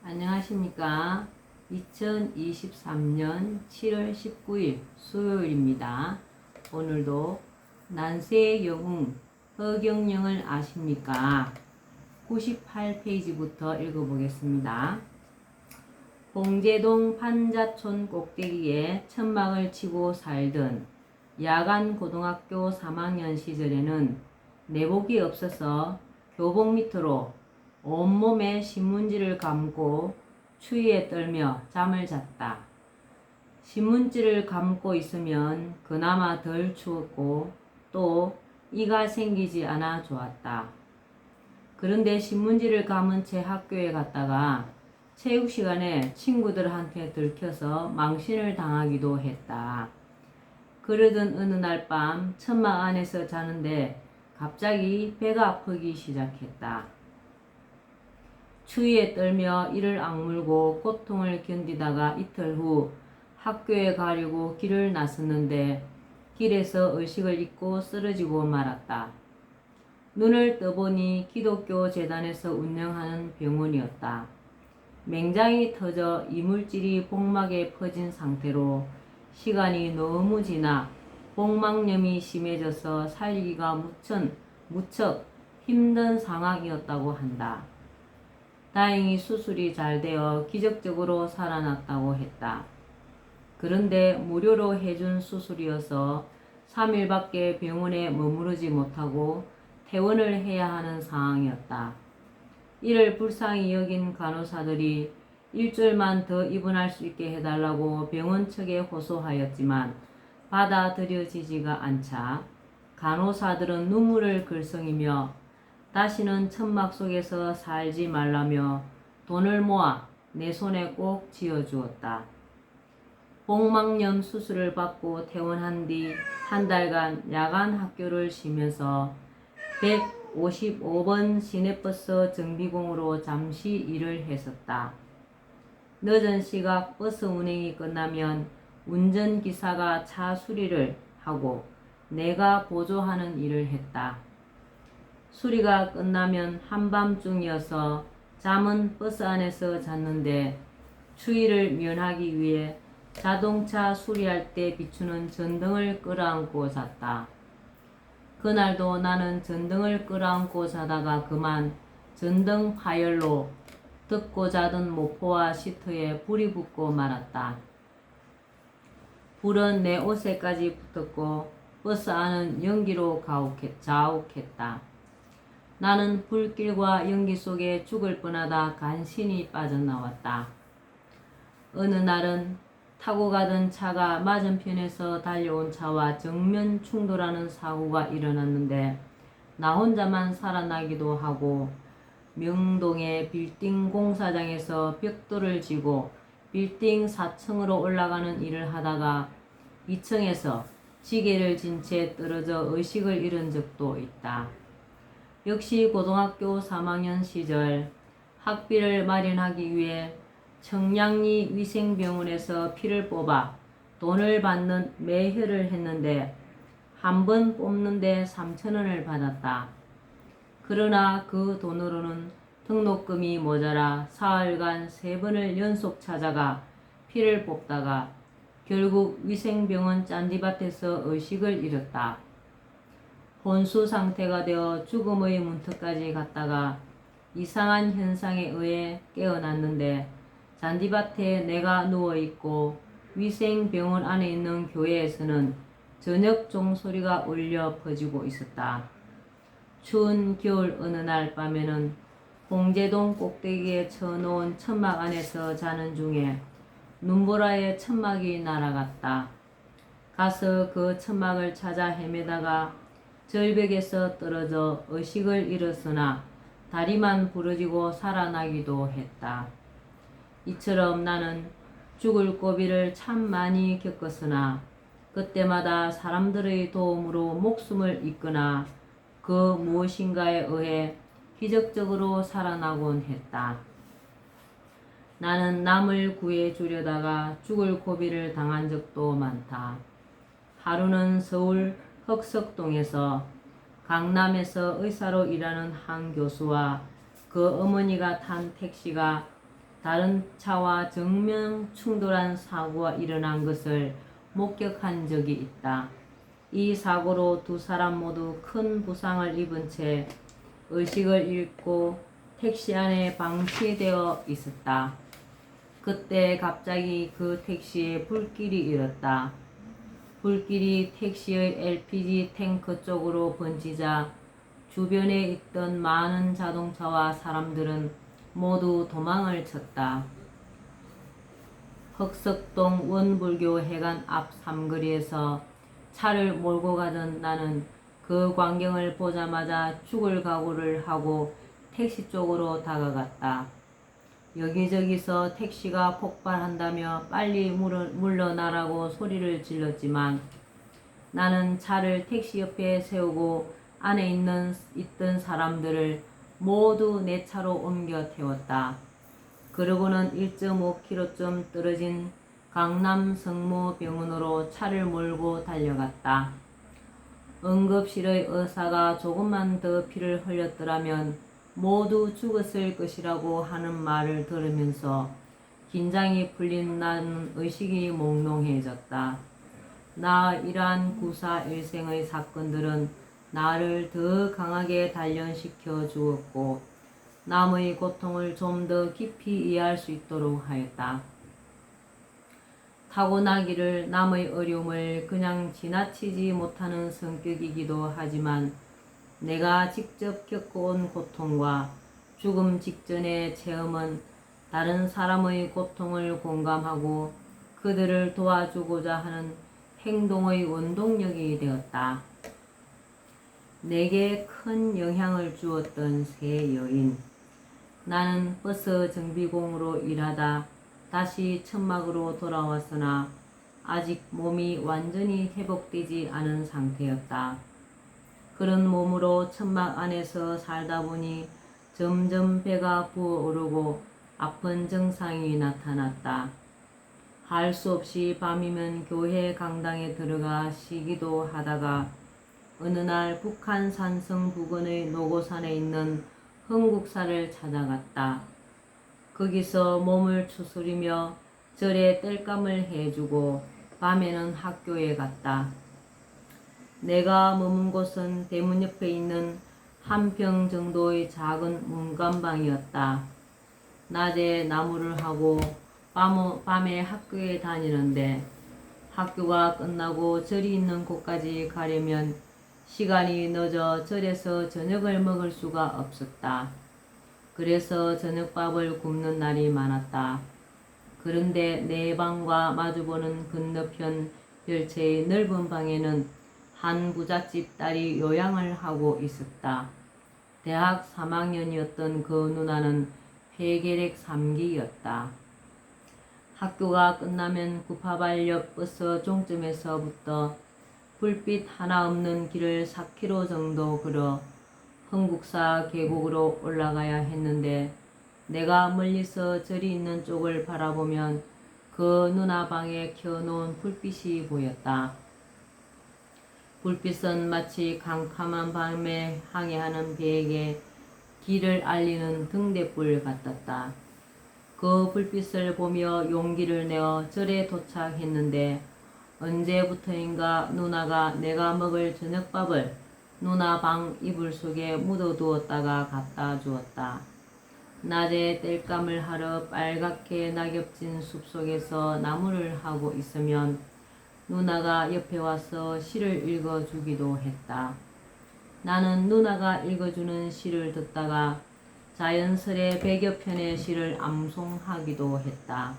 안녕하십니까. 2023년 7월 19일 수요일입니다. 오늘도 난세의 영웅 허경영을 아십니까? 98페이지부터 읽어보겠습니다. 봉제동 판자촌 꼭대기에 천막을 치고 살던 야간 고등학교 3학년 시절에는 내복이 없어서 교복 밑으로 온몸에 신문지를 감고 추위에 떨며 잠을 잤다. 신문지를 감고 있으면 그나마 덜 추웠고 또 이가 생기지 않아 좋았다. 그런데 신문지를 감은 채 학교에 갔다가 체육 시간에 친구들한테 들켜서 망신을 당하기도 했다. 그러던 어느 날 밤 천막 안에서 자는데 갑자기 배가 아프기 시작했다. 추위에 떨며 이를 악물고 고통을 견디다가 이틀 후 학교에 가려고 길을 나섰는데 길에서 의식을 잃고 쓰러지고 말았다. 눈을 떠보니 기독교 재단에서 운영하는 병원이었다. 맹장이 터져 이물질이 복막에 퍼진 상태로 시간이 너무 지나 복막염이 심해져서 살리기가 무척 힘든 상황이었다고 한다. 다행히 수술이 잘 되어 기적적으로 살아났다고 했다. 그런데 무료로 해준 수술이어서 3일밖에 병원에 머무르지 못하고 퇴원을 해야 하는 상황이었다. 이를 불쌍히 여긴 간호사들이 일주일만 더 입원할 수 있게 해달라고 병원 측에 호소하였지만 받아들여지지가 않자 간호사들은 눈물을 글썽이며 다시는 천막 속에서 살지 말라며 돈을 모아 내 손에 꼭 쥐어주었다. 복막염 수술을 받고 퇴원한 뒤 한 달간 야간 학교를 쉬면서 155번 시내버스 정비공으로 잠시 일을 했었다. 늦은 시각 버스 운행이 끝나면 운전기사가 차 수리를 하고 내가 보조하는 일을 했다. 수리가 끝나면 한밤중이어서 잠은 버스 안에서 잤는데 추위를 면하기 위해 자동차 수리할 때 비추는 전등을 끌어안고 잤다. 그날도 나는 전등을 끌어안고 자다가 그만 전등 파열로 덮고 자던 모포와 시트에 불이 붙고 말았다. 불은 내 옷에까지 붙었고 버스 안은 연기로 자욱했다. 나는 불길과 연기 속에 죽을 뻔하다 간신히 빠져나왔다. 어느 날은 타고 가던 차가 맞은편에서 달려온 차와 정면 충돌하는 사고가 일어났는데 나 혼자만 살아나기도 하고 명동의 빌딩 공사장에서 벽돌을 지고 빌딩 4층으로 올라가는 일을 하다가 2층에서 지게를 진 채 떨어져 의식을 잃은 적도 있다. 역시 고등학교 3학년 시절 학비를 마련하기 위해 청량리 위생병원에서 피를 뽑아 돈을 받는 매혈을 했는데 한 번 뽑는데 3,000원을 받았다. 그러나 그 돈으로는 등록금이 모자라 사흘간 3번을 연속 찾아가 피를 뽑다가 결국 위생병원 짠디밭에서 의식을 잃었다. 혼수 상태가 되어 죽음의 문턱까지 갔다가 이상한 현상에 의해 깨어났는데 잔디밭에 내가 누워있고 위생병원 안에 있는 교회에서는 저녁 종소리가 울려 퍼지고 있었다. 추운 겨울 어느 날 밤에는 봉제동 꼭대기에 쳐놓은 천막 안에서 자는 중에 눈보라에 천막이 날아갔다. 가서 그 천막을 찾아 헤매다가 절벽에서 떨어져 의식을 잃었으나 다리만 부러지고 살아나기도 했다. 이처럼 나는 죽을 고비를 참 많이 겪었으나 그때마다 사람들의 도움으로 목숨을 잇거나 그 무엇인가에 의해 기적적으로 살아나곤 했다. 나는 남을 구해주려다가 죽을 고비를 당한 적도 많다. 하루는 서울 흑석동에서 강남에서 의사로 일하는 한 교수와 그 어머니가 탄 택시가 다른 차와 정면 충돌한 사고가 일어난 것을 목격한 적이 있다. 이 사고로 두 사람 모두 큰 부상을 입은 채 의식을 잃고 택시 안에 방치되어 있었다. 그때 갑자기 그 택시에 불길이 일었다. 불길이 택시의 LPG 탱크 쪽으로 번지자 주변에 있던 많은 자동차와 사람들은 모두 도망을 쳤다. 흑석동 원불교 회관 앞 삼거리에서 차를 몰고 가던 나는 그 광경을 보자마자 죽을 각오를 하고 택시 쪽으로 다가갔다. 여기저기서 택시가 폭발한다며 빨리 물러나라고 소리를 질렀지만 나는 차를 택시 옆에 세우고 안에 있던 사람들을 모두 내 차로 옮겨 태웠다. 그러고는 1.5km쯤 떨어진 강남 성모병원으로 차를 몰고 달려갔다. 응급실의 의사가 조금만 더 피를 흘렸더라면 모두 죽었을 것이라고 하는 말을 들으면서 긴장이 풀린 나는 의식이 몽롱해졌다. 나 이러한 구사일생의 사건들은 나를 더 강하게 단련시켜 주었고 남의 고통을 좀 더 깊이 이해할 수 있도록 하였다. 타고나기를 남의 어려움을 그냥 지나치지 못하는 성격이기도 하지만 내가 직접 겪어온 고통과 죽음 직전의 체험은 다른 사람의 고통을 공감하고 그들을 도와주고자 하는 행동의 원동력이 되었다. 내게 큰 영향을 주었던 세 여인. 나는 버스 정비공으로 일하다 다시 천막으로 돌아왔으나 아직 몸이 완전히 회복되지 않은 상태였다. 그런 몸으로 천막 안에서 살다 보니 점점 배가 부어오르고 아픈 증상이 나타났다. 할 수 없이 밤이면 교회 강당에 들어가 쉬기도 하다가 어느 날 북한 산성 부근의 노고산에 있는 흥국사를 찾아갔다. 거기서 몸을 추스리며 절에 땔감을 해주고 밤에는 학교에 갔다. 내가 머문 곳은 대문 옆에 있는 한 평 정도의 작은 문간방이었다. 낮에 나무를 하고 밤에 학교에 다니는데 학교가 끝나고 절이 있는 곳까지 가려면 시간이 늦어 절에서 저녁을 먹을 수가 없었다. 그래서 저녁밥을 굶는 날이 많았다. 그런데 내 방과 마주보는 건너편 별채의 넓은 방에는 한 부잣집 딸이 요양을 하고 있었다. 대학 3학년이었던 그 누나는 폐결핵 3기였다. 학교가 끝나면 구파발역 버스 종점에서부터 불빛 하나 없는 길을 4km 정도 걸어 흥국사 계곡으로 올라가야 했는데 내가 멀리서 절이 있는 쪽을 바라보면 그 누나 방에 켜놓은 불빛이 보였다. 불빛은 마치 캄캄한 밤에 항해하는 배에게 길을 알리는 등대불 같았다. 그 불빛을 보며 용기를 내어 절에 도착했는데 언제부터인가 누나가 내가 먹을 저녁밥을 누나 방 이불 속에 묻어두었다가 갖다 주었다. 낮에 땔감을 하러 빨갛게 낙엽진 숲속에서 나무를 하고 있으면 누나가 옆에 와서 시를 읽어주기도 했다. 나는 누나가 읽어주는 시를 듣다가 자연스레 100여 편의 시를 암송하기도 했다.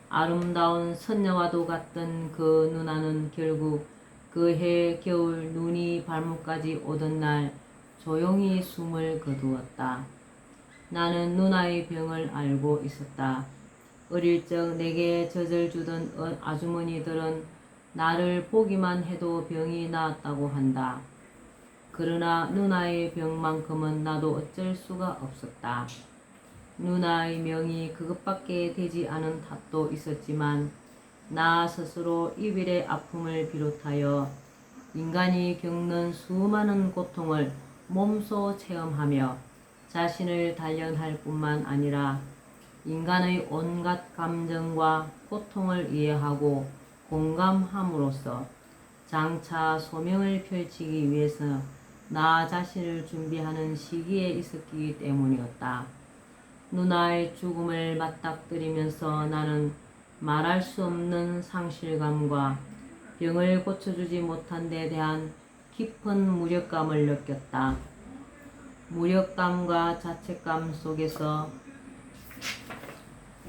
아름다운 선녀와도 같던 그 누나는 결국 그 해 겨울 눈이 발목까지 오던 날 조용히 숨을 거두었다. 나는 누나의 병을 알고 있었다. 어릴 적 내게 젖을 주던 아주머니들은 나를 보기만 해도 병이 나았다고 한다. 그러나 누나의 병만큼은 나도 어쩔 수가 없었다. 누나의 명이 그것밖에 되지 않은 탓도 있었지만 나 스스로 이별의 아픔을 비롯하여 인간이 겪는 수많은 고통을 몸소 체험하며 자신을 단련할 뿐만 아니라 인간의 온갖 감정과 고통을 이해하고 공감함으로써 장차 소명을 펼치기 위해서 나 자신을 준비하는 시기에 있었기 때문이었다. 누나의 죽음을 맞닥뜨리면서 나는 말할 수 없는 상실감과 병을 고쳐주지 못한 데 대한 깊은 무력감을 느꼈다. 무력감과 자책감 속에서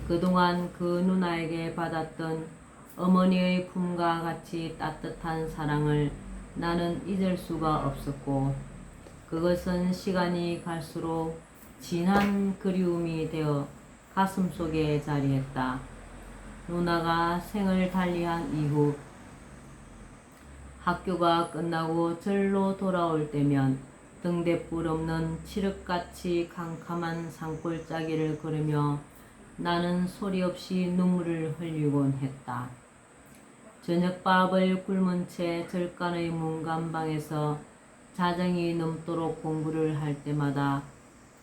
그동안 그 누나에게 받았던 어머니의 품과 같이 따뜻한 사랑을 나는 잊을 수가 없었고, 그것은 시간이 갈수록 진한 그리움이 되어 가슴속에 자리했다. 누나가 생을 달리한 이후 학교가 끝나고 절로 돌아올 때면 등대불 없는 칠흑같이 캄캄한 산골짜기를 걸으며 나는 소리 없이 눈물을 흘리곤 했다. 저녁밥을 굶은 채 절간의 문간방에서 자정이 넘도록 공부를 할 때마다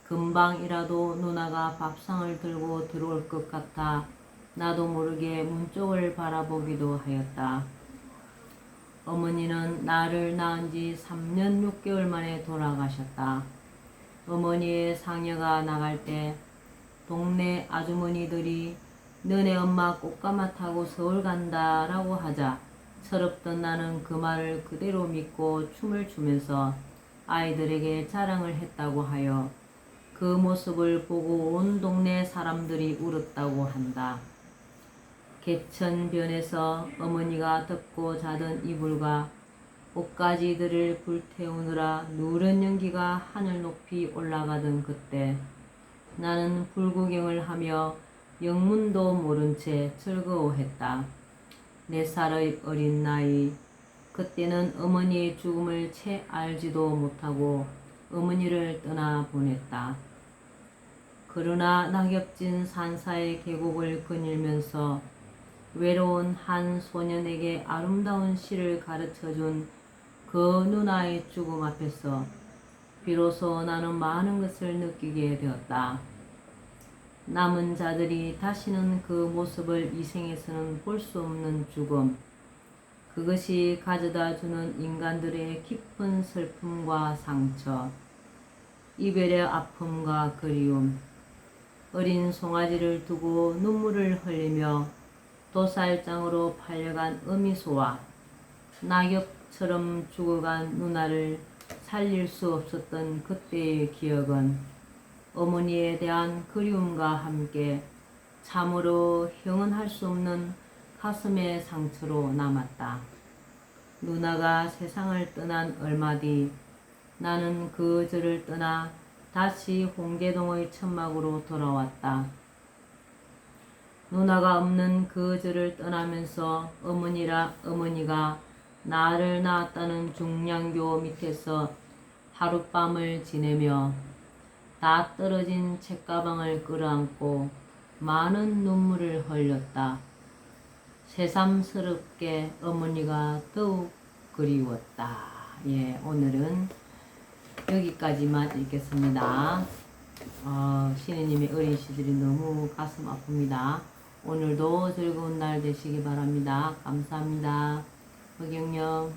금방이라도 누나가 밥상을 들고 들어올 것 같아 나도 모르게 문 쪽을 바라보기도 하였다. 어머니는 나를 낳은 지 3년 6개월 만에 돌아가셨다. 어머니의 상여가 나갈 때 동네 아주머니들이 너네 엄마 꽃가마 타고 서울 간다 라고 하자 철없던 나는 그 말을 그대로 믿고 춤을 추면서 아이들에게 자랑을 했다고 하여 그 모습을 보고 온 동네 사람들이 울었다고 한다. 개천변에서 어머니가 덮고 자던 이불과 옷가지들을 불태우느라 누런 연기가 하늘 높이 올라가던 그때 나는 불구경을 하며 영문도 모른 채 즐거워했다. 4살의 어린 나이, 그때는 어머니의 죽음을 채 알지도 못하고 어머니를 떠나보냈다. 그러나 낙엽진 산사의 계곡을 거닐면서 외로운 한 소년에게 아름다운 시를 가르쳐준 그 누나의 죽음 앞에서 비로소 나는 많은 것을 느끼게 되었다. 남은 자들이 다시는 그 모습을 이 생에서는 볼 수 없는 죽음, 그것이 가져다 주는 인간들의 깊은 슬픔과 상처, 이별의 아픔과 그리움, 어린 송아지를 두고 눈물을 흘리며 도살장으로 팔려간 어미소와 낙엽처럼 죽어간 누나를 살릴 수 없었던 그때의 기억은 어머니에 대한 그리움과 함께 참으로 형언할 수 없는 가슴의 상처로 남았다. 누나가 세상을 떠난 얼마 뒤 나는 그 절을 떠나 다시 홍계동의 천막으로 돌아왔다. 누나가 없는 그 절을 떠나면서 어머니가 나를 낳았다는 중량교 밑에서 하룻밤을 지내며 다 떨어진 책가방을 끌어안고 많은 눈물을 흘렸다. 새삼스럽게 어머니가 더욱 그리웠다. 예, 오늘은 여기까지만 읽겠습니다. 신혜님의 어린 시절이 너무 가슴 아픕니다. 오늘도 즐거운 날 되시기 바랍니다. 감사합니다. 흑영령.